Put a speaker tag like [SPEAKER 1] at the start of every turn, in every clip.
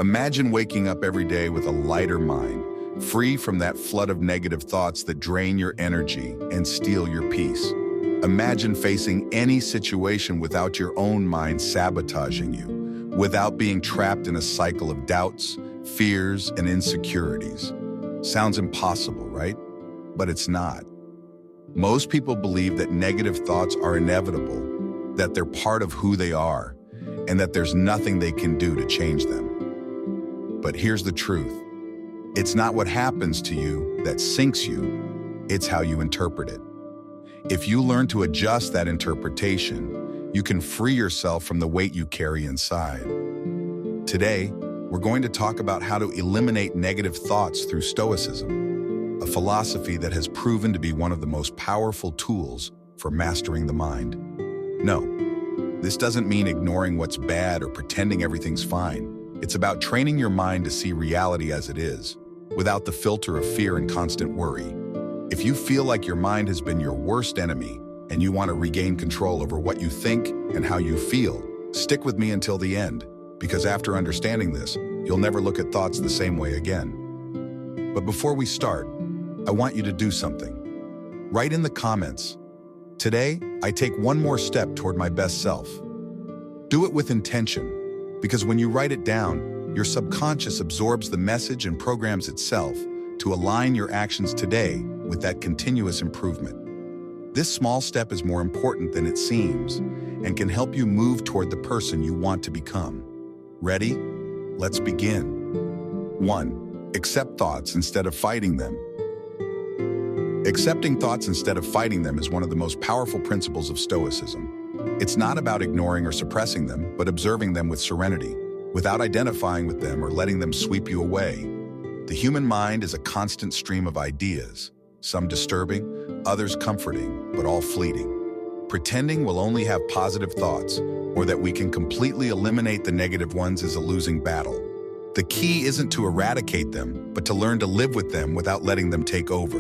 [SPEAKER 1] Imagine waking up every day with a lighter mind, free from that flood of negative thoughts that drain your energy and steal your peace. Imagine facing any situation without your own mind sabotaging you, without being trapped in a cycle of doubts, fears, and insecurities. Sounds impossible, right? But it's not. Most people believe that negative thoughts are inevitable, that they're part of who they are, and that there's nothing they can do to change them. But here's the truth. It's not what happens to you that sinks you, it's how you interpret it. If you learn to adjust that interpretation, you can free yourself from the weight you carry inside. Today, we're going to talk about how to eliminate negative thoughts through Stoicism, a philosophy that has proven to be one of the most powerful tools for mastering the mind. No, this doesn't mean ignoring what's bad or pretending everything's fine. It's about training your mind to see reality as it is, without the filter of fear and constant worry. If you feel like your mind has been your worst enemy and you want to regain control over what you think and how you feel, stick with me until the end, because after understanding this, you'll never look at thoughts the same way again. But before we start, I want you to do something. Write in the comments, "Today, I take one more step toward my best self." Do it with intention, because when you write it down, your subconscious absorbs the message and programs itself to align your actions today with that continuous improvement. This small step is more important than it seems and can help you move toward the person you want to become. Ready? Let's begin. 1. Accept thoughts instead of fighting them. Accepting thoughts instead of fighting them is one of the most powerful principles of Stoicism. It's not about ignoring or suppressing them, but observing them with serenity, without identifying with them or letting them sweep you away. The human mind is a constant stream of ideas, some disturbing, others comforting, but all fleeting. Pretending we'll only have positive thoughts, or that we can completely eliminate the negative ones, is a losing battle. The key isn't to eradicate them, but to learn to live with them without letting them take over.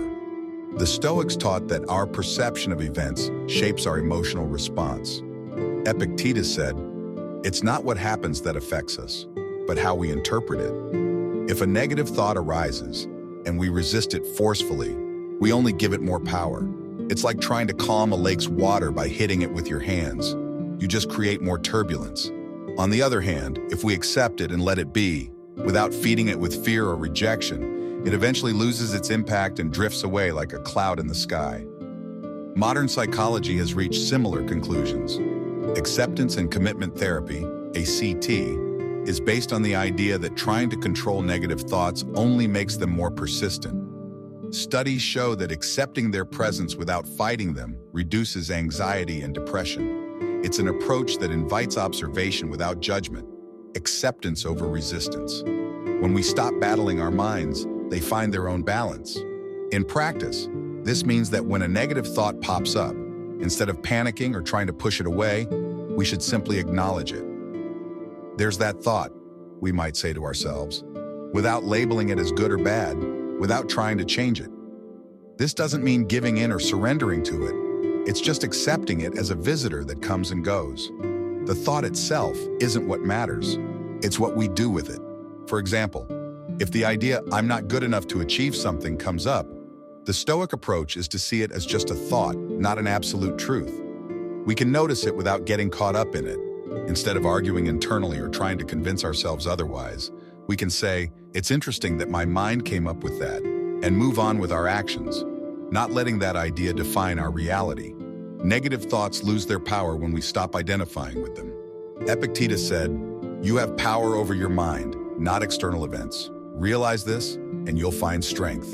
[SPEAKER 1] The Stoics taught that our perception of events shapes our emotional response. Epictetus said, "It's not what happens that affects us, but how we interpret it." If a negative thought arises and we resist it forcefully, we only give it more power. It's like trying to calm a lake's water by hitting it with your hands. You just create more turbulence. On the other hand, if we accept it and let it be, without feeding it with fear or rejection, it eventually loses its impact and drifts away like a cloud in the sky. Modern psychology has reached similar conclusions. Acceptance and commitment therapy, ACT, is based on the idea that trying to control negative thoughts only makes them more persistent. Studies show that accepting their presence without fighting them reduces anxiety and depression. It's an approach that invites observation without judgment, acceptance over resistance. When we stop battling our minds, they find their own balance. In practice, this means that when a negative thought pops up, instead of panicking or trying to push it away, we should simply acknowledge it. "There's that thought," we might say to ourselves, without labeling it as good or bad, without trying to change it. This doesn't mean giving in or surrendering to it. It's just accepting it as a visitor that comes and goes. The thought itself isn't what matters. It's what we do with it. For example, if the idea "I'm not good enough to achieve something" comes up, the Stoic approach is to see it as just a thought, not an absolute truth. We can notice it without getting caught up in it. Instead of arguing internally or trying to convince ourselves otherwise, we can say, "It's interesting that my mind came up with that," and move on with our actions, not letting that idea define our reality. Negative thoughts lose their power when we stop identifying with them. Epictetus said, "You have power over your mind, not external events. Realize this, and you'll find strength."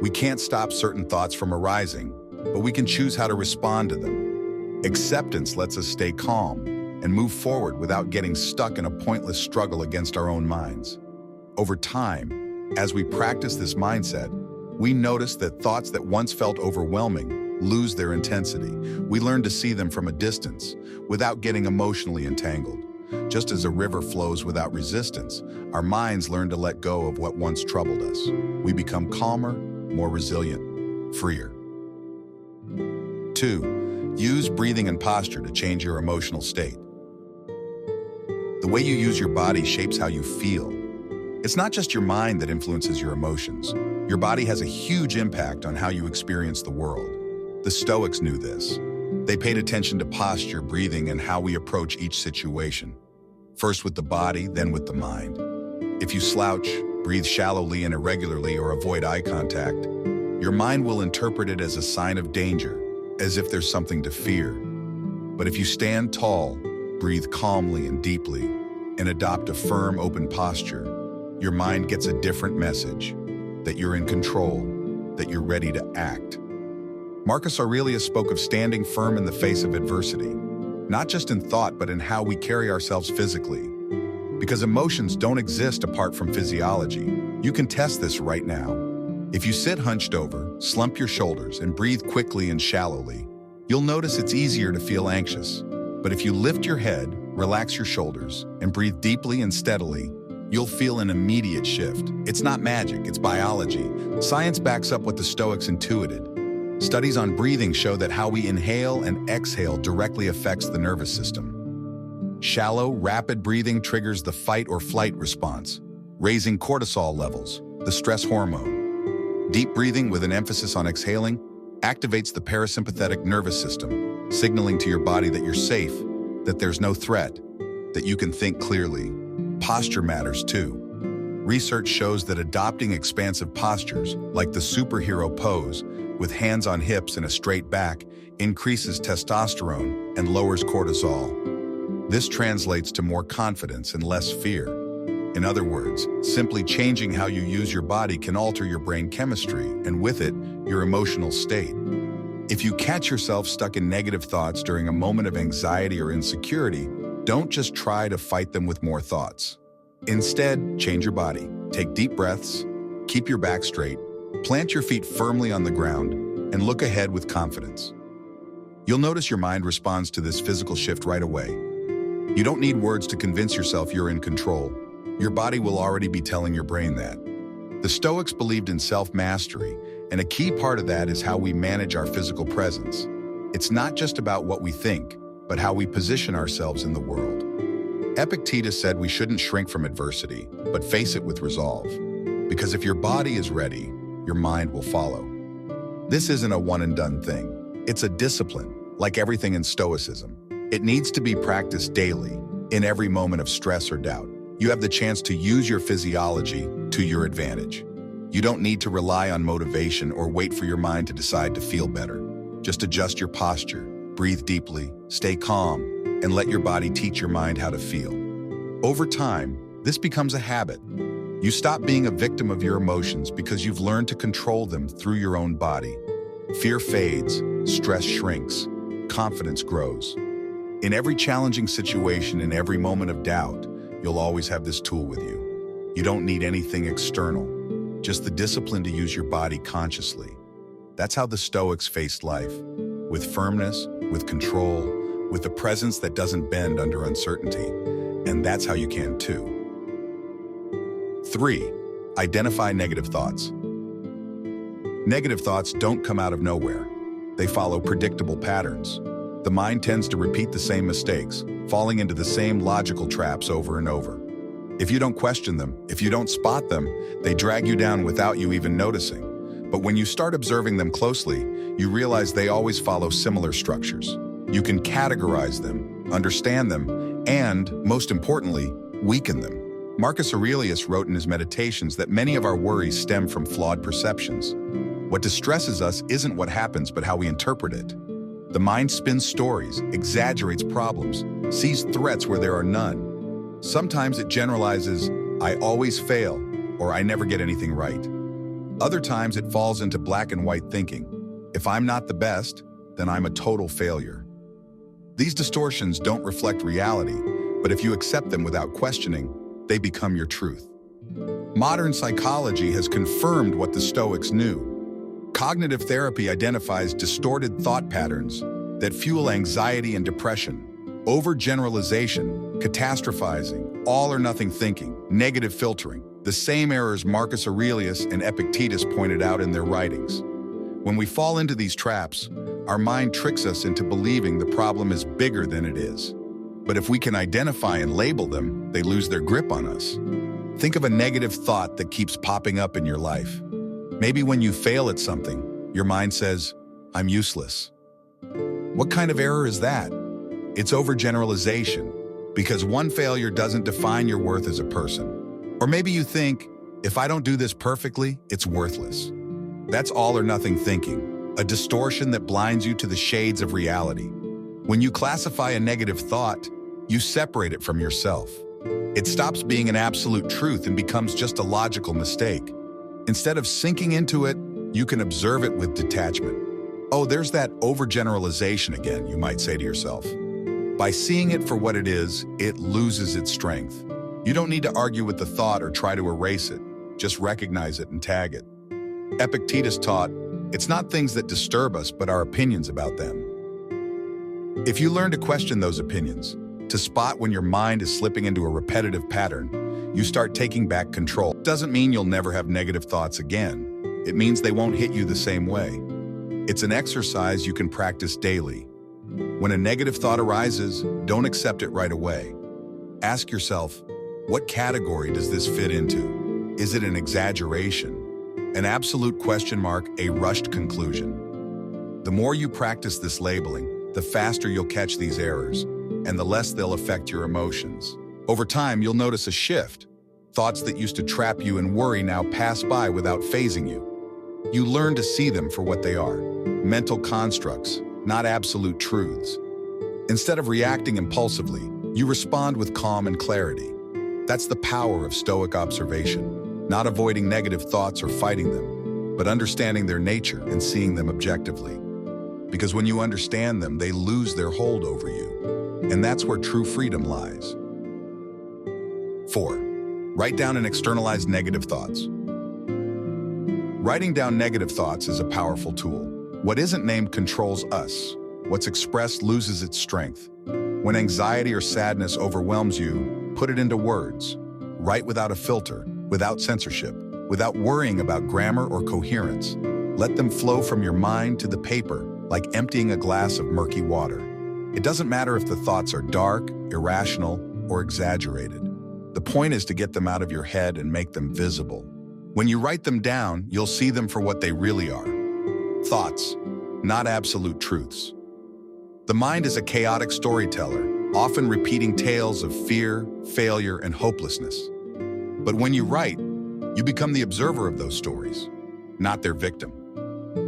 [SPEAKER 1] We can't stop certain thoughts from arising, but we can choose how to respond to them. Acceptance lets us stay calm and move forward without getting stuck in a pointless struggle against our own minds. Over time, as we practice this mindset, we notice that thoughts that once felt overwhelming lose their intensity. We learn to see them from a distance without getting emotionally entangled. Just as a river flows without resistance, our minds learn to let go of what once troubled us. We become calmer, more resilient, freer. 2. Use breathing and posture to change your emotional state. The way you use your body shapes how you feel. It's not just your mind that influences your emotions. Your body has a huge impact on how you experience the world. The Stoics knew this. They paid attention to posture, breathing, and how we approach each situation. First with the body, then with the mind. If you slouch, breathe shallowly and irregularly, or avoid eye contact, your mind will interpret it as a sign of danger, as if there's something to fear. But if you stand tall, breathe calmly and deeply, and adopt a firm, open posture, your mind gets a different message, that you're in control, that you're ready to act. Marcus Aurelius spoke of standing firm in the face of adversity, not just in thought, but in how we carry ourselves physically. Because emotions don't exist apart from physiology. You can test this right now. If you sit hunched over, slump your shoulders, and breathe quickly and shallowly, you'll notice it's easier to feel anxious. But if you lift your head, relax your shoulders, and breathe deeply and steadily, you'll feel an immediate shift. It's not magic, it's biology. Science backs up what the Stoics intuited. Studies on breathing show that how we inhale and exhale directly affects the nervous system. Shallow, rapid breathing triggers the fight or flight response, raising cortisol levels, the stress hormone. Deep breathing with an emphasis on exhaling activates the parasympathetic nervous system, signaling to your body that you're safe, that there's no threat, that you can think clearly. Posture matters too. Research shows that adopting expansive postures, like the superhero pose, with hands on hips and a straight back, increases testosterone and lowers cortisol. This translates to more confidence and less fear. In other words, simply changing how you use your body can alter your brain chemistry, and with it, your emotional state. If you catch yourself stuck in negative thoughts during a moment of anxiety or insecurity, don't just try to fight them with more thoughts. Instead, change your body. Take deep breaths, keep your back straight, plant your feet firmly on the ground, and look ahead with confidence. You'll notice your mind responds to this physical shift right away. You don't need words to convince yourself you're in control. Your body will already be telling your brain that. The Stoics believed in self-mastery, and a key part of that is how we manage our physical presence. It's not just about what we think, but how we position ourselves in the world. Epictetus said we shouldn't shrink from adversity, but face it with resolve. Because if your body is ready, your mind will follow. This isn't a one-and-done thing. It's a discipline, like everything in Stoicism. It needs to be practiced daily, in every moment of stress or doubt. You have the chance to use your physiology to your advantage. You don't need to rely on motivation or wait for your mind to decide to feel better. Just adjust your posture, breathe deeply, stay calm, and let your body teach your mind how to feel. Over time, this becomes a habit. You stop being a victim of your emotions because you've learned to control them through your own body. Fear fades, stress shrinks, confidence grows. In every challenging situation, in every moment of doubt, you'll always have this tool with you. You don't need anything external, just the discipline to use your body consciously. That's how the Stoics faced life, with firmness, with control, with a presence that doesn't bend under uncertainty. And that's how you can too. 3. Identify negative thoughts. Negative thoughts don't come out of nowhere. They follow predictable patterns. The mind tends to repeat the same mistakes, falling into the same logical traps over and over. If you don't question them, if you don't spot them, they drag you down without you even noticing. But when you start observing them closely, you realize they always follow similar structures. You can categorize them, understand them, and, most importantly, weaken them. Marcus Aurelius wrote in his Meditations that many of our worries stem from flawed perceptions. What distresses us isn't what happens, but how we interpret it. The mind spins stories, exaggerates problems, sees threats where there are none. Sometimes it generalizes, "I always fail," or "I never get anything right." Other times it falls into black and white thinking. If I'm not the best, then I'm a total failure. These distortions don't reflect reality, but if you accept them without questioning, they become your truth. Modern psychology has confirmed what the Stoics knew. Cognitive therapy identifies distorted thought patterns that fuel anxiety and depression, overgeneralization, catastrophizing, all-or-nothing thinking, negative filtering, the same errors Marcus Aurelius and Epictetus pointed out in their writings. When we fall into these traps, our mind tricks us into believing the problem is bigger than it is. But if we can identify and label them, they lose their grip on us. Think of a negative thought that keeps popping up in your life. Maybe when you fail at something, your mind says, "I'm useless." What kind of error is that? It's overgeneralization, because one failure doesn't define your worth as a person. Or maybe you think, if I don't do this perfectly, it's worthless. That's all or nothing thinking, a distortion that blinds you to the shades of reality. When you classify a negative thought, you separate it from yourself. It stops being an absolute truth and becomes just a logical mistake. Instead of sinking into it, you can observe it with detachment. Oh, there's that overgeneralization again, you might say to yourself. By seeing it for what it is, it loses its strength. You don't need to argue with the thought or try to erase it. Just recognize it and tag it. Epictetus taught, it's not things that disturb us, but our opinions about them. If you learn to question those opinions, to spot when your mind is slipping into a repetitive pattern, you start taking back control. It doesn't mean you'll never have negative thoughts again. It means they won't hit you the same way. It's an exercise you can practice daily. When a negative thought arises, don't accept it right away. Ask yourself, what category does this fit into? Is it an exaggeration, an absolute question mark, a rushed conclusion? The more you practice this labeling, the faster you'll catch these errors, and the less they'll affect your emotions. Over time, you'll notice a shift. Thoughts that used to trap you in worry now pass by without fazing you. You learn to see them for what they are, mental constructs, not absolute truths. Instead of reacting impulsively, you respond with calm and clarity. That's the power of Stoic observation, not avoiding negative thoughts or fighting them, but understanding their nature and seeing them objectively. Because when you understand them, they lose their hold over you. And that's where true freedom lies. 4. Write down and externalize negative thoughts. Writing down negative thoughts is a powerful tool. What isn't named controls us. What's expressed loses its strength. When anxiety or sadness overwhelms you, put it into words. Write without a filter, without censorship, without worrying about grammar or coherence. Let them flow from your mind to the paper, like emptying a glass of murky water. It doesn't matter if the thoughts are dark, irrational, or exaggerated. The point is to get them out of your head and make them visible. When you write them down, you'll see them for what they really are. Thoughts, not absolute truths. The mind is a chaotic storyteller, often repeating tales of fear, failure, and hopelessness. But when you write, you become the observer of those stories, not their victim.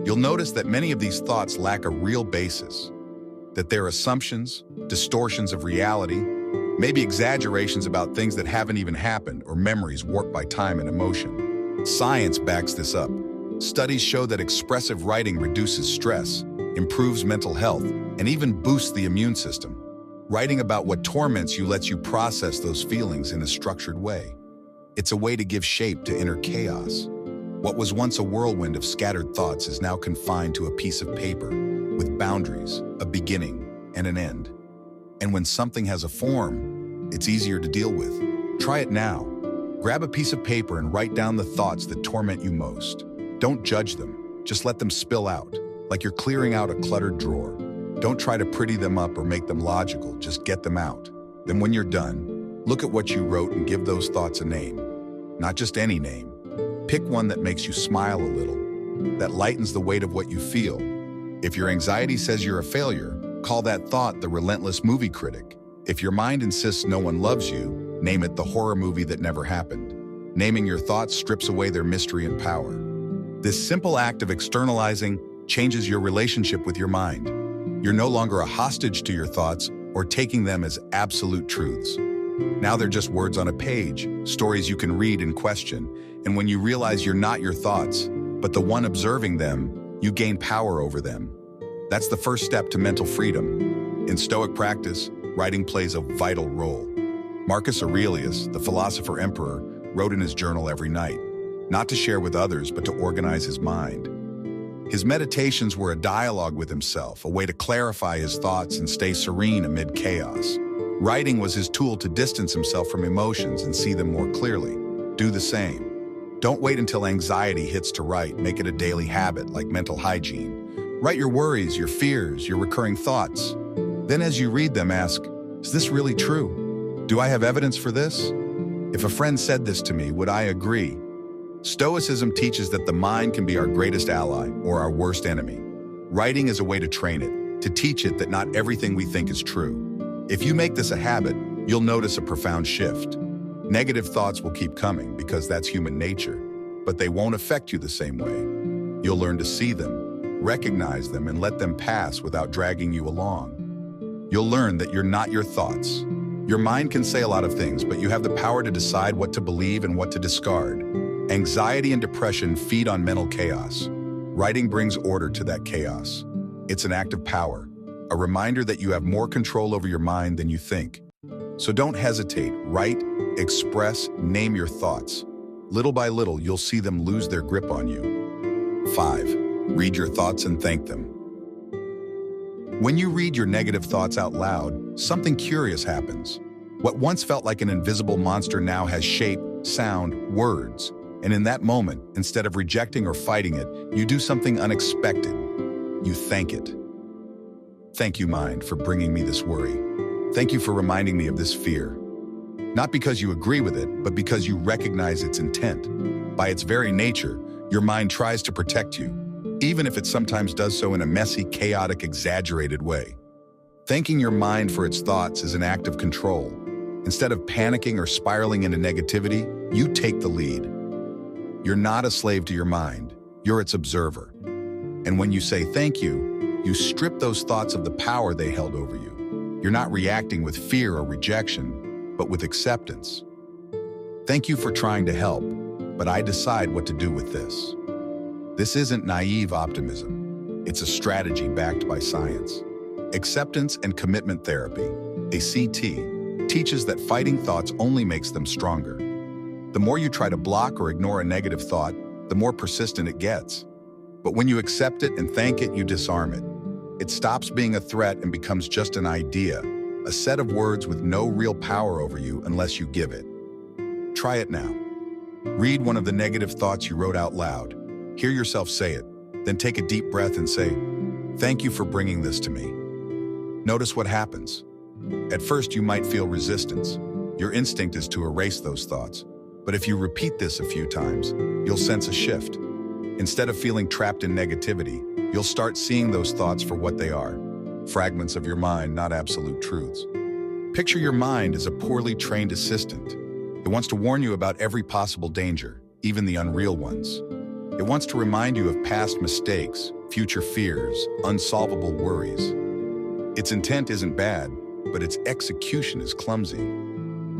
[SPEAKER 1] You'll notice that many of these thoughts lack a real basis, that they're assumptions, distortions of reality, maybe exaggerations about things that haven't even happened, or memories warped by time and emotion. Science backs this up. Studies show that expressive writing reduces stress, improves mental health, and even boosts the immune system. Writing about what torments you lets you process those feelings in a structured way. It's a way to give shape to inner chaos. What was once a whirlwind of scattered thoughts is now confined to a piece of paper, with boundaries, a beginning, and an end. And when something has a form, it's easier to deal with. Try it now. Grab a piece of paper and write down the thoughts that torment you most. Don't judge them, just let them spill out, like you're clearing out a cluttered drawer. Don't try to pretty them up or make them logical, just get them out. Then when you're done, look at what you wrote and give those thoughts a name. Not just any name. Pick one that makes you smile a little, that lightens the weight of what you feel. If your anxiety says you're a failure, call that thought the relentless movie critic. If your mind insists no one loves you, name it the horror movie that never happened. Naming your thoughts strips away their mystery and power. This simple act of externalizing changes your relationship with your mind. You're no longer a hostage to your thoughts or taking them as absolute truths. Now they're just words on a page, stories you can read and question, and when you realize you're not your thoughts, but the one observing them, you gain power over them. That's the first step to mental freedom. In Stoic practice, writing plays a vital role. Marcus Aurelius, the philosopher emperor, wrote in his journal every night, not to share with others, but to organize his mind. His meditations were a dialogue with himself, a way to clarify his thoughts and stay serene amid chaos. Writing was his tool to distance himself from emotions and see them more clearly. Do the same. Don't wait until anxiety hits to write. Make it a daily habit, like mental hygiene. Write your worries, your fears, your recurring thoughts. Then as you read them, ask, Is this really true? Do I have evidence for this? If a friend said this to me, would I agree? Stoicism teaches that the mind can be our greatest ally or our worst enemy. Writing is a way to train it, to teach it that not everything we think is true. If you make this a habit, you'll notice a profound shift. Negative thoughts will keep coming because that's human nature, but they won't affect you the same way. You'll learn to see them, recognize them, and let them pass without dragging you along. You'll learn that you're not your thoughts. Your mind can say a lot of things, but you have the power to decide what to believe and what to discard. Anxiety and depression feed on mental chaos. Writing brings order to that chaos. It's an act of power, a reminder that you have more control over your mind than you think. So don't hesitate. Write, express, name your thoughts. Little by little, you'll see them lose their grip on you. 5. Read your thoughts and thank them. When you read your negative thoughts out loud, something curious happens. What once felt like an invisible monster now has shape, sound, words. And in that moment, instead of rejecting or fighting it, you do something unexpected. You thank it. Thank you, mind, for bringing me this worry. Thank you for reminding me of this fear. Not because you agree with it, but because you recognize its intent. By its very nature, your mind tries to protect you, even if it sometimes does so in a messy, chaotic, exaggerated way. Thanking your mind for its thoughts is an act of control. Instead of panicking or spiraling into negativity, you take the lead. You're not a slave to your mind, you're its observer. And when you say thank you, you strip those thoughts of the power they held over you. You're not reacting with fear or rejection, but with acceptance. Thank you for trying to help, but I decide what to do with this. This isn't naive optimism. It's a strategy backed by science. Acceptance and commitment therapy, ACT, teaches that fighting thoughts only makes them stronger. The more you try to block or ignore a negative thought, the more persistent it gets. But when you accept it and thank it, you disarm it. It stops being a threat and becomes just an idea, a set of words with no real power over you unless you give it. Try it now. Read one of the negative thoughts you wrote out loud. Hear yourself say it, then take a deep breath and say, "Thank you for bringing this to me." Notice what happens. At first, you might feel resistance. Your instinct is to erase those thoughts. But if you repeat this a few times, you'll sense a shift. Instead of feeling trapped in negativity, you'll start seeing those thoughts for what they are, fragments of your mind, not absolute truths. Picture your mind as a poorly trained assistant. It wants to warn you about every possible danger, even the unreal ones. It wants to remind you of past mistakes, future fears, unsolvable worries. Its intent isn't bad, but its execution is clumsy.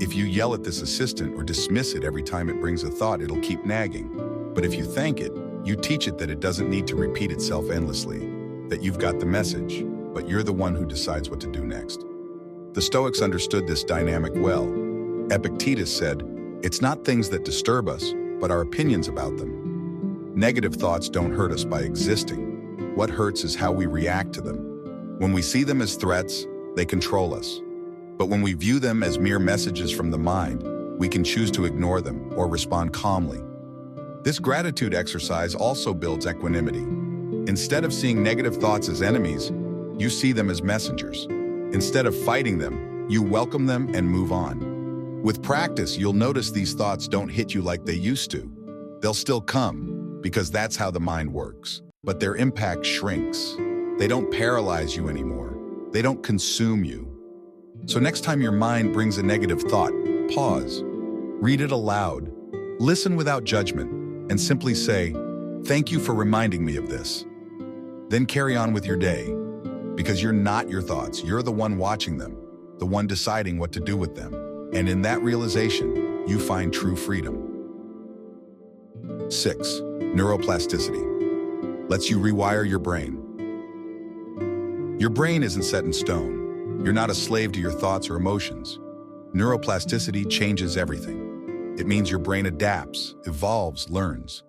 [SPEAKER 1] If you yell at this assistant or dismiss it every time it brings a thought, it'll keep nagging. But if you thank it, you teach it that it doesn't need to repeat itself endlessly, that you've got the message, but you're the one who decides what to do next. The Stoics understood this dynamic well. Epictetus said, "It's not things that disturb us, but our opinions about them." Negative thoughts don't hurt us by existing. What hurts is how we react to them. When we see them as threats, they control us. But when we view them as mere messages from the mind, we can choose to ignore them or respond calmly. This gratitude exercise also builds equanimity. Instead of seeing negative thoughts as enemies, you see them as messengers. Instead of fighting them, you welcome them and move on. With practice, you'll notice these thoughts don't hit you like they used to. They'll still come, because that's how the mind works. But their impact shrinks. They don't paralyze you anymore. They don't consume you. So next time your mind brings a negative thought, pause, read it aloud, listen without judgment, and simply say, "Thank you for reminding me of this." Then carry on with your day, because you're not your thoughts. You're the one watching them, the one deciding what to do with them. And in that realization, you find true freedom. 6. Neuroplasticity lets you rewire your brain. Your brain isn't set in stone. You're not a slave to your thoughts or emotions. Neuroplasticity changes everything. It means your brain adapts, evolves, learns.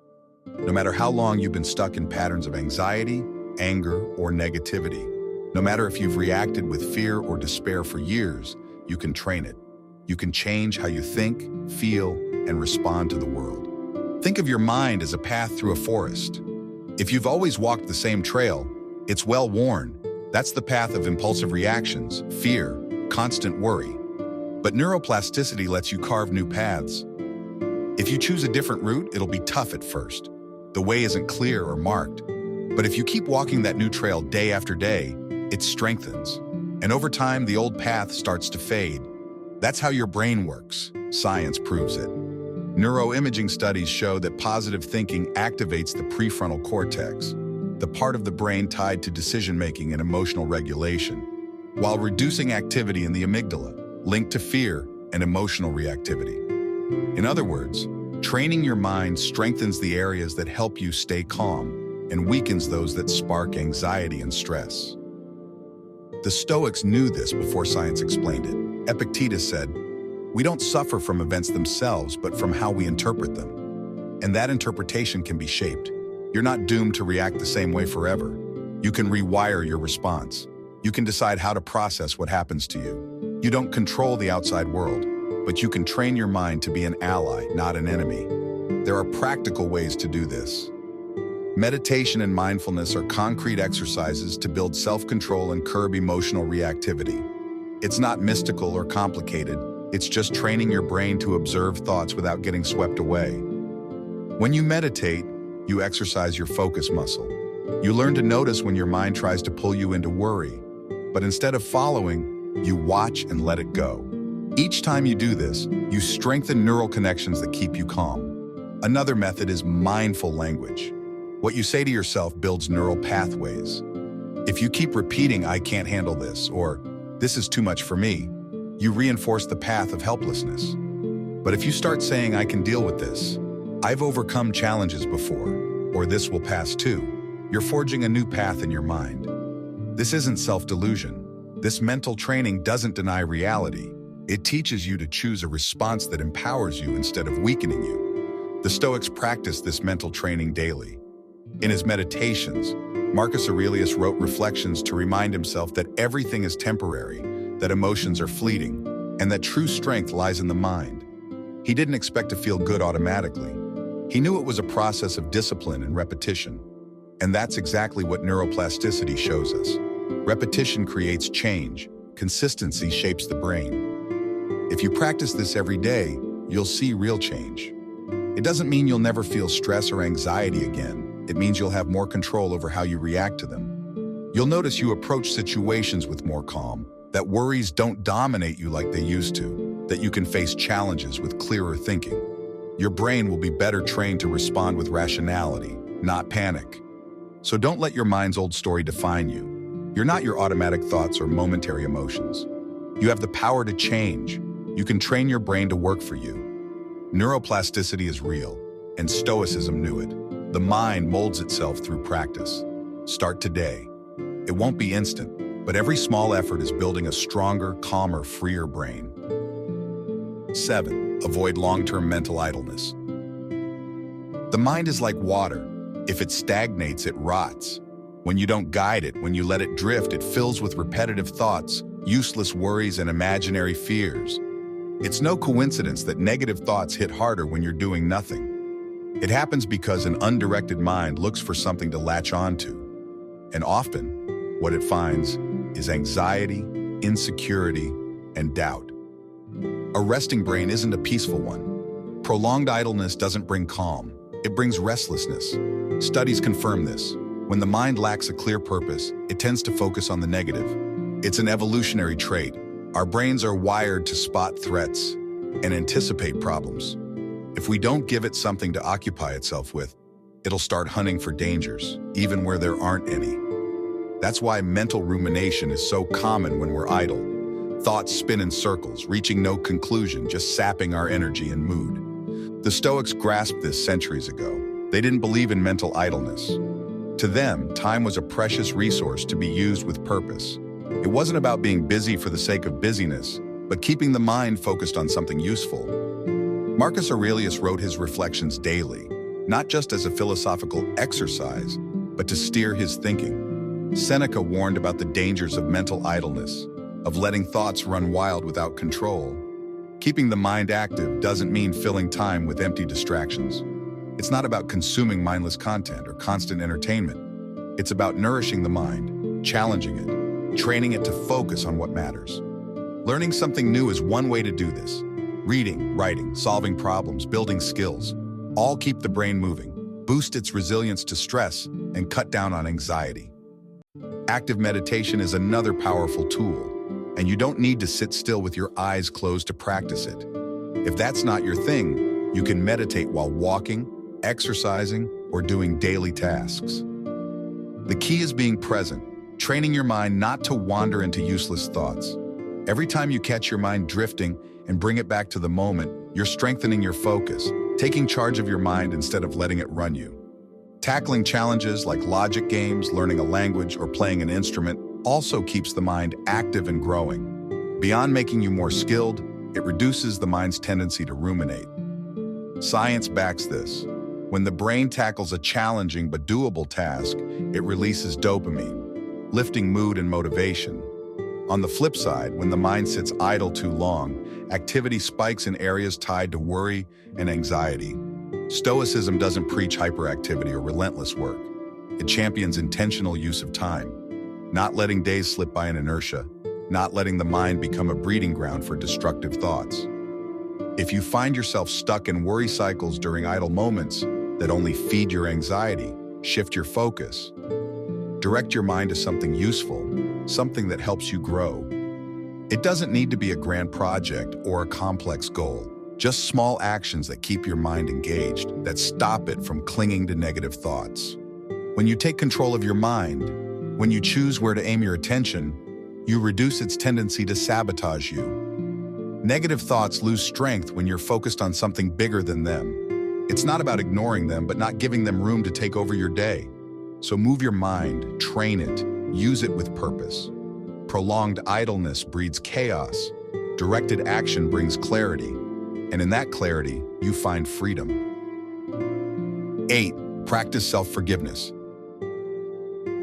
[SPEAKER 1] No matter how long you've been stuck in patterns of anxiety, anger, or negativity, no matter if you've reacted with fear or despair for years, you can train it. You can change how you think, feel, and respond to the world. Think of your mind as a path through a forest. If you've always walked the same trail, it's well worn. That's the path of impulsive reactions, fear, constant worry. But neuroplasticity lets you carve new paths. If you choose a different route, it'll be tough at first. The way isn't clear or marked. But if you keep walking that new trail day after day, it strengthens. And over time, the old path starts to fade. That's how your brain works. Science proves it. Neuroimaging studies show that positive thinking activates the prefrontal cortex, the part of the brain tied to decision-making and emotional regulation, while reducing activity in the amygdala, linked to fear and emotional reactivity. In other words, training your mind strengthens the areas that help you stay calm and weakens those that spark anxiety and stress. The Stoics knew this before science explained it. Epictetus said, "We don't suffer from events themselves, but from how we interpret them." And that interpretation can be shaped. You're not doomed to react the same way forever. You can rewire your response. You can decide how to process what happens to you. You don't control the outside world, but you can train your mind to be an ally, not an enemy. There are practical ways to do this. Meditation and mindfulness are concrete exercises to build self-control and curb emotional reactivity. It's not mystical or complicated. It's just training your brain to observe thoughts without getting swept away. When you meditate, you exercise your focus muscle. You learn to notice when your mind tries to pull you into worry. But instead of following, you watch and let it go. Each time you do this, you strengthen neural connections that keep you calm. Another method is mindful language. What you say to yourself builds neural pathways. If you keep repeating, "I can't handle this," or "this is too much for me," you reinforce the path of helplessness. But if you start saying, "I can deal with this," "I've overcome challenges before," or "this will pass too," you're forging a new path in your mind. This isn't self-delusion. This mental training doesn't deny reality. It teaches you to choose a response that empowers you instead of weakening you. The Stoics practiced this mental training daily. In his meditations, Marcus Aurelius wrote reflections to remind himself that everything is temporary, that emotions are fleeting, and that true strength lies in the mind. He didn't expect to feel good automatically. He knew it was a process of discipline and repetition. And that's exactly what neuroplasticity shows us. Repetition creates change. Consistency shapes the brain. If you practice this every day, you'll see real change. It doesn't mean you'll never feel stress or anxiety again. It means you'll have more control over how you react to them. You'll notice you approach situations with more calm, that worries don't dominate you like they used to, that you can face challenges with clearer thinking. Your brain will be better trained to respond with rationality, not panic. So don't let your mind's old story define you. You're not your automatic thoughts or momentary emotions. You have the power to change. You can train your brain to work for you. Neuroplasticity is real, and Stoicism knew it. The mind molds itself through practice. Start today. It won't be instant, but every small effort is building a stronger, calmer, freer brain. 7. Avoid long-term mental idleness. The mind is like water. If it stagnates, it rots. When you don't guide it, when you let it drift, it fills with repetitive thoughts, useless worries, and imaginary fears. It's no coincidence that negative thoughts hit harder when you're doing nothing. It happens because an undirected mind looks for something to latch onto. And often, what it finds is anxiety, insecurity, and doubt. A resting brain isn't a peaceful one. Prolonged idleness doesn't bring calm. It brings restlessness. Studies confirm this. When the mind lacks a clear purpose, it tends to focus on the negative. It's an evolutionary trait. Our brains are wired to spot threats and anticipate problems. If we don't give it something to occupy itself with, it'll start hunting for dangers, even where there aren't any. That's why mental rumination is so common when we're idle. Thoughts spin in circles, reaching no conclusion, just sapping our energy and mood. The Stoics grasped this centuries ago. They didn't believe in mental idleness. To them, time was a precious resource to be used with purpose. It wasn't about being busy for the sake of busyness, but keeping the mind focused on something useful. Marcus Aurelius wrote his reflections daily, not just as a philosophical exercise, but to steer his thinking. Seneca warned about the dangers of mental idleness, of letting thoughts run wild without control. Keeping the mind active doesn't mean filling time with empty distractions. It's not about consuming mindless content or constant entertainment. It's about nourishing the mind, challenging it, training it to focus on what matters. Learning something new is one way to do this. Reading, writing, solving problems, building skills, all keep the brain moving, boost its resilience to stress, and cut down on anxiety. Active meditation is another powerful tool, and you don't need to sit still with your eyes closed to practice it. If that's not your thing, you can meditate while walking, exercising, or doing daily tasks. The key is being present, training your mind not to wander into useless thoughts. Every time you catch your mind drifting and bring it back to the moment, you're strengthening your focus, taking charge of your mind instead of letting it run you. Tackling challenges like logic games, learning a language, or playing an instrument also keeps the mind active and growing. Beyond making you more skilled, it reduces the mind's tendency to ruminate. Science backs this. When the brain tackles a challenging but doable task, it releases dopamine, lifting mood and motivation. On the flip side, when the mind sits idle too long, activity spikes in areas tied to worry and anxiety. Stoicism doesn't preach hyperactivity or relentless work. It champions intentional use of time, not letting days slip by in inertia, not letting the mind become a breeding ground for destructive thoughts. If you find yourself stuck in worry cycles during idle moments that only feed your anxiety, shift your focus. Direct your mind to something useful, something that helps you grow. It doesn't need to be a grand project or a complex goal, just small actions that keep your mind engaged, that stop it from clinging to negative thoughts. When you take control of your mind, when you choose where to aim your attention, you reduce its tendency to sabotage you. Negative thoughts lose strength when you're focused on something bigger than them. It's not about ignoring them, but not giving them room to take over your day. So move your mind, train it, use it with purpose. Prolonged idleness breeds chaos. Directed action brings clarity. And in that clarity, you find freedom. 8. Practice self-forgiveness.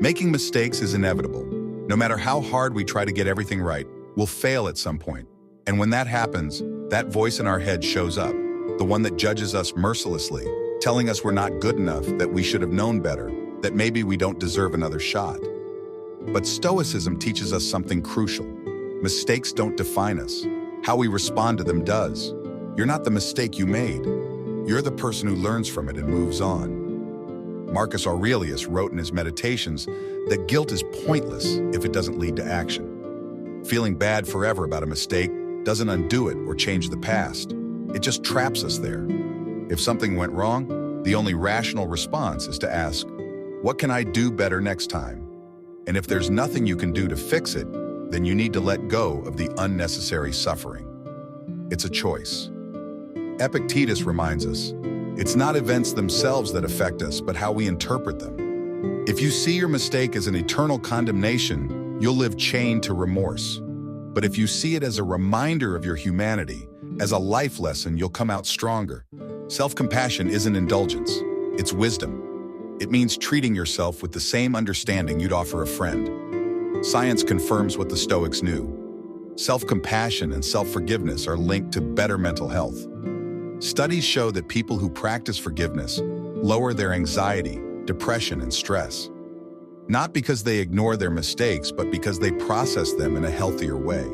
[SPEAKER 1] Making mistakes is inevitable. No matter how hard we try to get everything right, we'll fail at some point. And when that happens, that voice in our head shows up, the one that judges us mercilessly, telling us we're not good enough, that we should have known better, that maybe we don't deserve another shot. But Stoicism teaches us something crucial. Mistakes don't define us. How we respond to them does. You're not the mistake you made. You're the person who learns from it and moves on. Marcus Aurelius wrote in his Meditations that guilt is pointless if it doesn't lead to action. Feeling bad forever about a mistake doesn't undo it or change the past. It just traps us there. If something went wrong, the only rational response is to ask, what can I do better next time? And if there's nothing you can do to fix it, then you need to let go of the unnecessary suffering. It's a choice. Epictetus reminds us, it's not events themselves that affect us, but how we interpret them. If you see your mistake as an eternal condemnation, you'll live chained to remorse. But if you see it as a reminder of your humanity, as a life lesson, you'll come out stronger. Self-compassion isn't indulgence, it's wisdom. It means treating yourself with the same understanding you'd offer a friend. Science confirms what the Stoics knew. Self-compassion and self-forgiveness are linked to better mental health. Studies show that people who practice forgiveness lower their anxiety, depression, and stress. Not because they ignore their mistakes, but because they process them in a healthier way.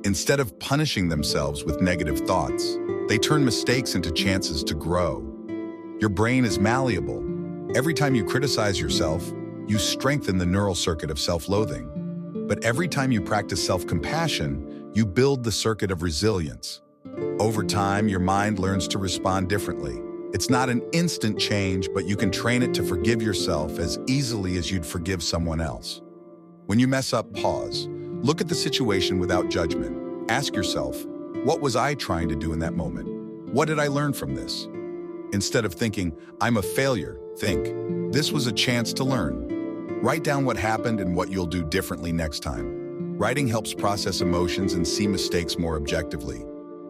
[SPEAKER 1] Instead of punishing themselves with negative thoughts, they turn mistakes into chances to grow. Your brain is malleable. Every time you criticize yourself, you strengthen the neural circuit of self-loathing. But every time you practice self-compassion, you build the circuit of resilience. Over time, your mind learns to respond differently. It's not an instant change, but you can train it to forgive yourself as easily as you'd forgive someone else. When you mess up, pause. Look at the situation without judgment. Ask yourself, what was I trying to do in that moment? What did I learn from this? Instead of thinking, I'm a failure, think, this was a chance to learn. Write down what happened and what you'll do differently next time. Writing helps process emotions and see mistakes more objectively.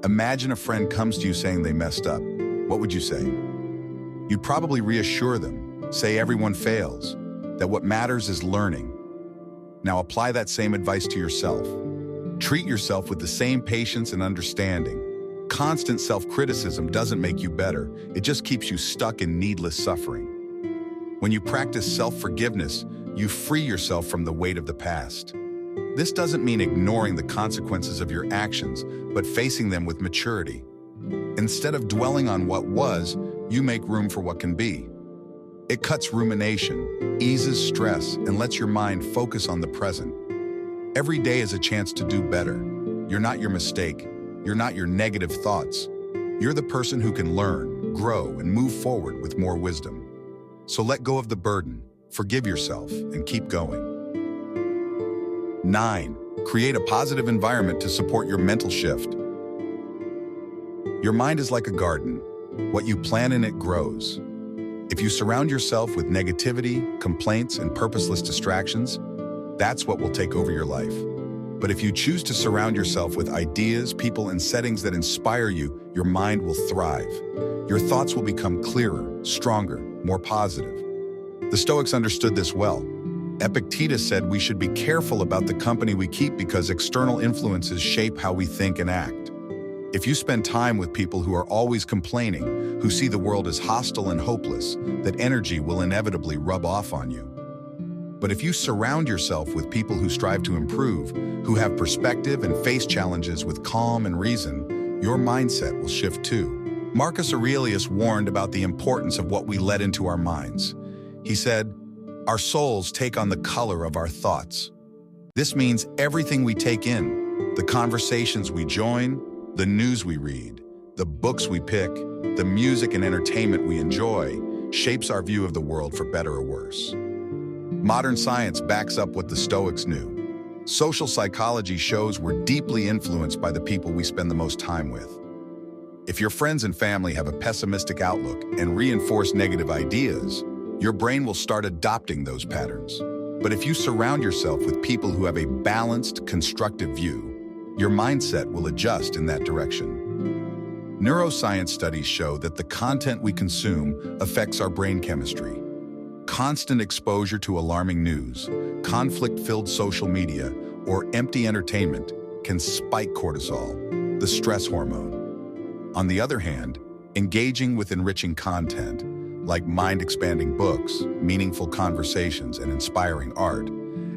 [SPEAKER 1] Imagine a friend comes to you saying they messed up. What would you say? You'd probably reassure them, say everyone fails, that what matters is learning. Now apply that same advice to yourself. Treat yourself with the same patience and understanding. Constant self-criticism doesn't make you better, it just keeps you stuck in needless suffering. When you practice self-forgiveness, you free yourself from the weight of the past. This doesn't mean ignoring the consequences of your actions, but facing them with maturity. Instead of dwelling on what was, you make room for what can be. It cuts rumination, eases stress, and lets your mind focus on the present. Every day is a chance to do better. You're not your mistake. You're not your negative thoughts. You're the person who can learn, grow, and move forward with more wisdom. So let go of the burden, forgive yourself, and keep going. 9. Create a positive environment to support your mental shift. Your mind is like a garden. What you plant in it grows. If you surround yourself with negativity, complaints, and purposeless distractions, that's what will take over your life. But if you choose to surround yourself with ideas, people, and settings that inspire you, your mind will thrive. Your thoughts will become clearer, stronger, more positive. The Stoics understood this well. Epictetus said we should be careful about the company we keep because external influences shape how we think and act. If you spend time with people who are always complaining, who see the world as hostile and hopeless, that energy will inevitably rub off on you. But if you surround yourself with people who strive to improve, who have perspective and face challenges with calm and reason, your mindset will shift too. Marcus Aurelius warned about the importance of what we let into our minds. He said, "Our souls take on the color of our thoughts." This means everything we take in, the conversations we join, the news we read, the books we pick, the music and entertainment we enjoy, shapes our view of the world for better or worse. Modern science backs up what the Stoics knew. Social psychology shows we're deeply influenced by the people we spend the most time with. If your friends and family have a pessimistic outlook and reinforce negative ideas, your brain will start adopting those patterns. But if you surround yourself with people who have a balanced, constructive view, your mindset will adjust in that direction. Neuroscience studies show that the content we consume affects our brain chemistry. Constant exposure to alarming news, conflict-filled social media, or empty entertainment can spike cortisol, the stress hormone. On the other hand, engaging with enriching content, like mind-expanding books, meaningful conversations, and inspiring art,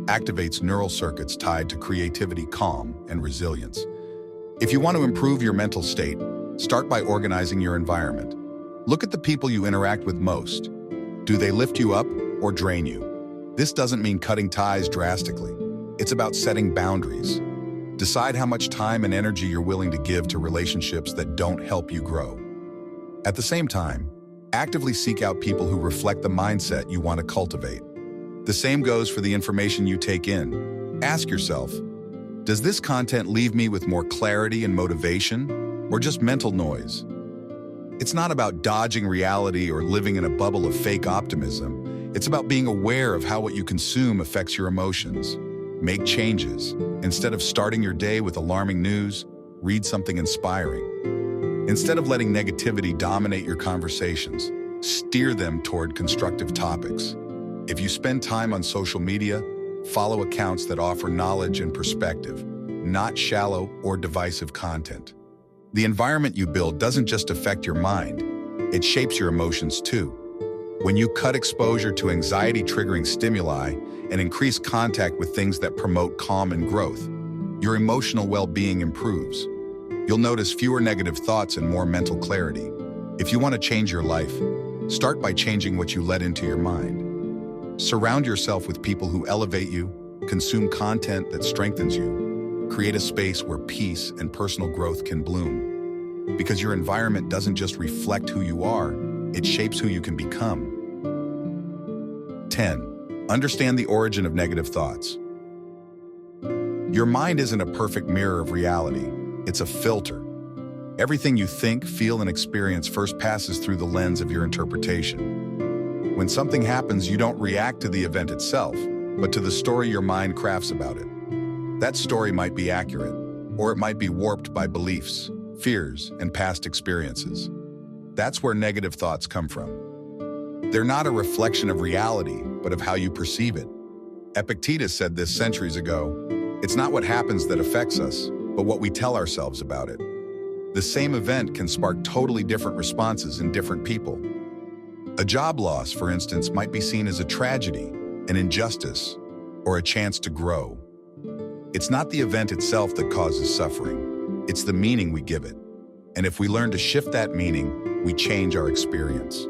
[SPEAKER 1] activates neural circuits tied to creativity, calm, and resilience. If you want to improve your mental state, start by organizing your environment. Look at the people you interact with most. Do they lift you up or drain you? This doesn't mean cutting ties drastically. It's about setting boundaries. Decide how much time and energy you're willing to give to relationships that don't help you grow. At the same time, actively seek out people who reflect the mindset you want to cultivate. The same goes for the information you take in. Ask yourself, does this content leave me with more clarity and motivation, or just mental noise? It's not about dodging reality or living in a bubble of fake optimism. It's about being aware of how what you consume affects your emotions. Make changes. Instead of starting your day with alarming news, read something inspiring. Instead of letting negativity dominate your conversations, steer them toward constructive topics. If you spend time on social media, follow accounts that offer knowledge and perspective, not shallow or divisive content. The environment you build doesn't just affect your mind, it shapes your emotions too. When you cut exposure to anxiety-triggering stimuli and increase contact with things that promote calm and growth, your emotional well-being improves. You'll notice fewer negative thoughts and more mental clarity. If you want to change your life, start by changing what you let into your mind. Surround yourself with people who elevate you, consume content that strengthens you, create a space where peace and personal growth can bloom. Because your environment doesn't just reflect who you are, it shapes who you can become. 10. Understand the origin of negative thoughts. Your mind isn't a perfect mirror of reality, it's a filter. Everything you think, feel, and experience first passes through the lens of your interpretation. When something happens, you don't react to the event itself, but to the story your mind crafts about it. That story might be accurate, or it might be warped by beliefs, fears, and past experiences. That's where negative thoughts come from. They're not a reflection of reality, but of how you perceive it. Epictetus said this centuries ago, "It's not what happens that affects us, but what we tell ourselves about it." The same event can spark totally different responses in different people. A job loss, for instance, might be seen as a tragedy, an injustice, or a chance to grow. It's not the event itself that causes suffering. It's the meaning we give it. And if we learn to shift that meaning, we change our experience.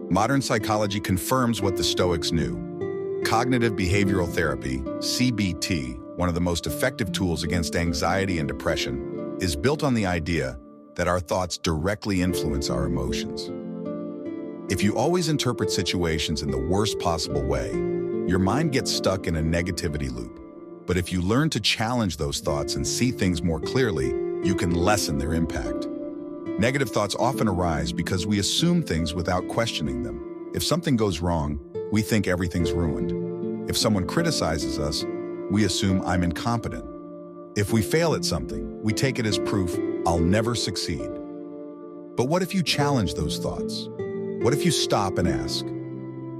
[SPEAKER 1] Modern psychology confirms what the Stoics knew. Cognitive behavioral therapy, CBT, one of the most effective tools against anxiety and depression, is built on the idea that our thoughts directly influence our emotions. If you always interpret situations in the worst possible way, your mind gets stuck in a negativity loop. But if you learn to challenge those thoughts and see things more clearly, you can lessen their impact. Negative thoughts often arise because we assume things without questioning them. If something goes wrong, we think everything's ruined. If someone criticizes us, we assume I'm incompetent. If we fail at something, we take it as proof I'll never succeed. But what if you challenge those thoughts? What if you stop and ask,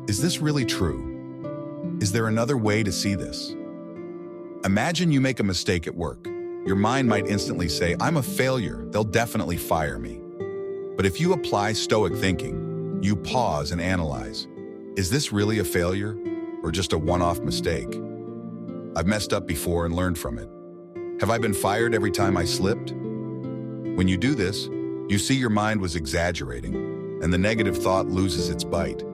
[SPEAKER 1] is this really true? Is there another way to see this? Imagine you make a mistake at work. Your mind might instantly say, I'm a failure, they'll definitely fire me. But if you apply Stoic thinking, you pause and analyze, is this really a failure or just a one-off mistake? I've messed up before and learned from it. Have I been fired every time I slipped? When you do this, you see your mind was exaggerating, and the negative thought loses its bite.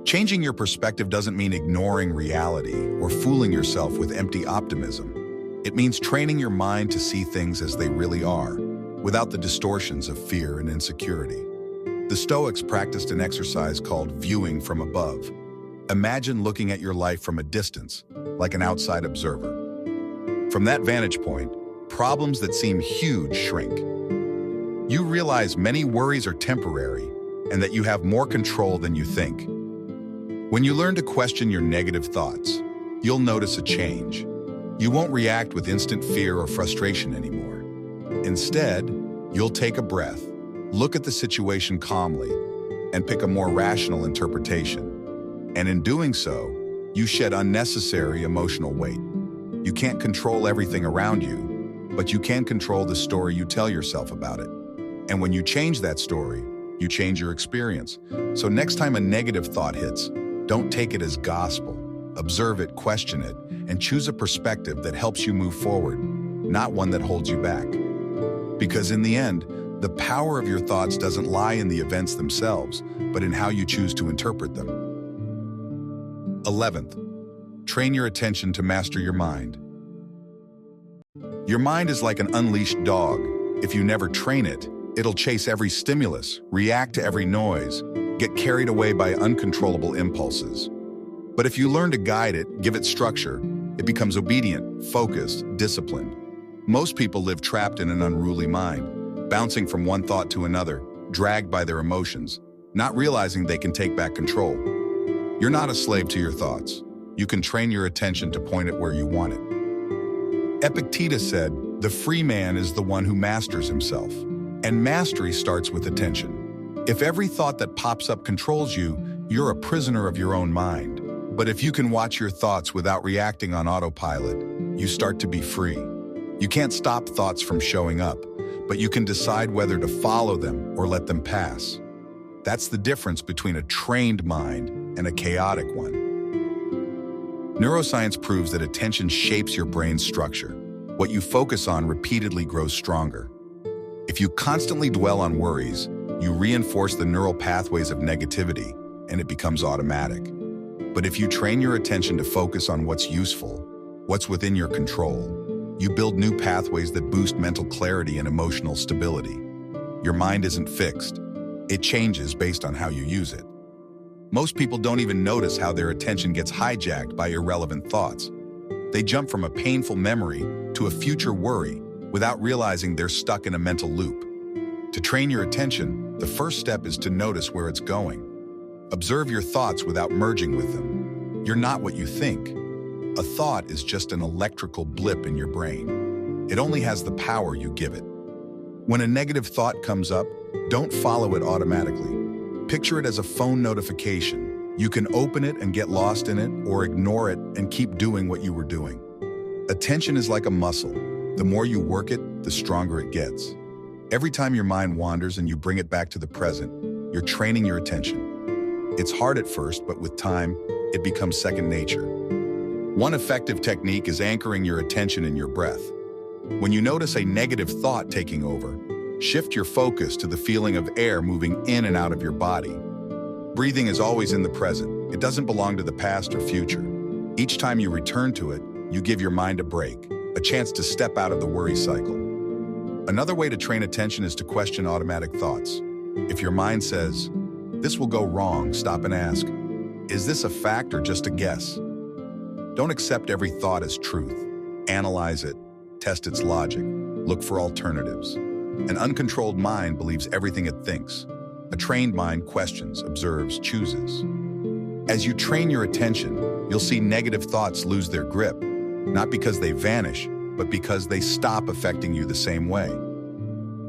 [SPEAKER 1] Changing your perspective doesn't mean ignoring reality or fooling yourself with empty optimism. It means training your mind to see things as they really are, without the distortions of fear and insecurity. The Stoics practiced an exercise called viewing from above. Imagine looking at your life from a distance, like an outside observer. From that vantage point, problems that seem huge shrink. You realize many worries are temporary and that you have more control than you think. When you learn to question your negative thoughts, you'll notice a change. You won't react with instant fear or frustration anymore. Instead, you'll take a breath, look at the situation calmly, and pick a more rational interpretation. And in doing so, you shed unnecessary emotional weight. You can't control everything around you, but you can control the story you tell yourself about it. And when you change that story, you change your experience. So next time a negative thought hits, don't take it as gospel. Observe it, question it, and choose a perspective that helps you move forward, not one that holds you back. Because in the end, the power of your thoughts doesn't lie in the events themselves, but in how you choose to interpret them. 11th, train your attention to master your mind. Your mind is like an unleashed dog. If you never train it, it'll chase every stimulus, react to every noise, get carried away by uncontrollable impulses. But if you learn to guide it, give it structure, it becomes obedient, focused, disciplined. Most people live trapped in an unruly mind, bouncing from one thought to another, dragged by their emotions, not realizing they can take back control. You're not a slave to your thoughts. You can train your attention to point it where you want it. Epictetus said, "The free man is the one who masters himself." And mastery starts with attention. If every thought that pops up controls you, you're a prisoner of your own mind. But if you can watch your thoughts without reacting on autopilot, you start to be free. You can't stop thoughts from showing up, but you can decide whether to follow them or let them pass. That's the difference between a trained mind and a chaotic one. Neuroscience proves that attention shapes your brain's structure. What you focus on repeatedly grows stronger. If you constantly dwell on worries, you reinforce the neural pathways of negativity, and it becomes automatic. But if you train your attention to focus on what's useful, what's within your control, you build new pathways that boost mental clarity and emotional stability. Your mind isn't fixed. It changes based on how you use it. Most people don't even notice how their attention gets hijacked by irrelevant thoughts. They jump from a painful memory to a future worry without realizing they're stuck in a mental loop. To train your attention, the first step is to notice where it's going. Observe your thoughts without merging with them. You're not what you think. A thought is just an electrical blip in your brain. It only has the power you give it. When a negative thought comes up, don't follow it automatically. Picture it as a phone notification. You can open it and get lost in it, or ignore it and keep doing what you were doing. Attention is like a muscle. The more you work it, the stronger it gets. Every time your mind wanders and you bring it back to the present, you're training your attention. It's hard at first, but with time, it becomes second nature. One effective technique is anchoring your attention in your breath. When you notice a negative thought taking over, shift your focus to the feeling of air moving in and out of your body. Breathing is always in the present. It doesn't belong to the past or future. Each time you return to it, you give your mind a break, a chance to step out of the worry cycle. Another way to train attention is to question automatic thoughts. If your mind says, "This will go wrong," stop and ask, "Is this a fact or just a guess?" Don't accept every thought as truth. Analyze it, test its logic, look for alternatives. An uncontrolled mind believes everything it thinks. A trained mind questions, observes, chooses. As you train your attention, you'll see negative thoughts lose their grip, not because they vanish, but because they stop affecting you the same way.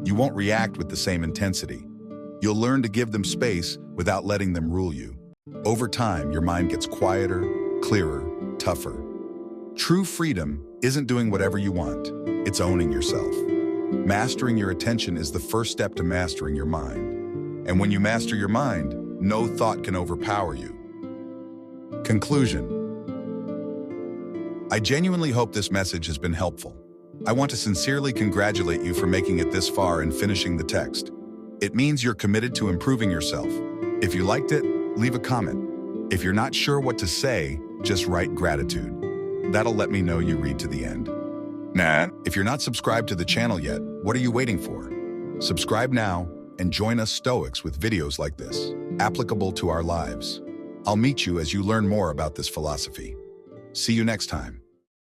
[SPEAKER 1] You won't react with the same intensity. You'll learn to give them space without letting them rule you. Over time, your mind gets quieter, clearer, tougher. True freedom isn't doing whatever you want. It's owning yourself. Mastering your attention is the first step to mastering your mind. And when you master your mind, no thought can overpower you. Conclusion. I genuinely hope this message has been helpful. I want to sincerely congratulate you for making it this far and finishing the text. It means you're committed to improving yourself. If you liked it, leave a comment. If you're not sure what to say, just write gratitude. That'll let me know you read to the end. If you're not subscribed to the channel yet, what are you waiting for? Subscribe now and join us Stoics with videos like this, applicable to our lives. I'll meet you as you learn more about this philosophy. See you next time.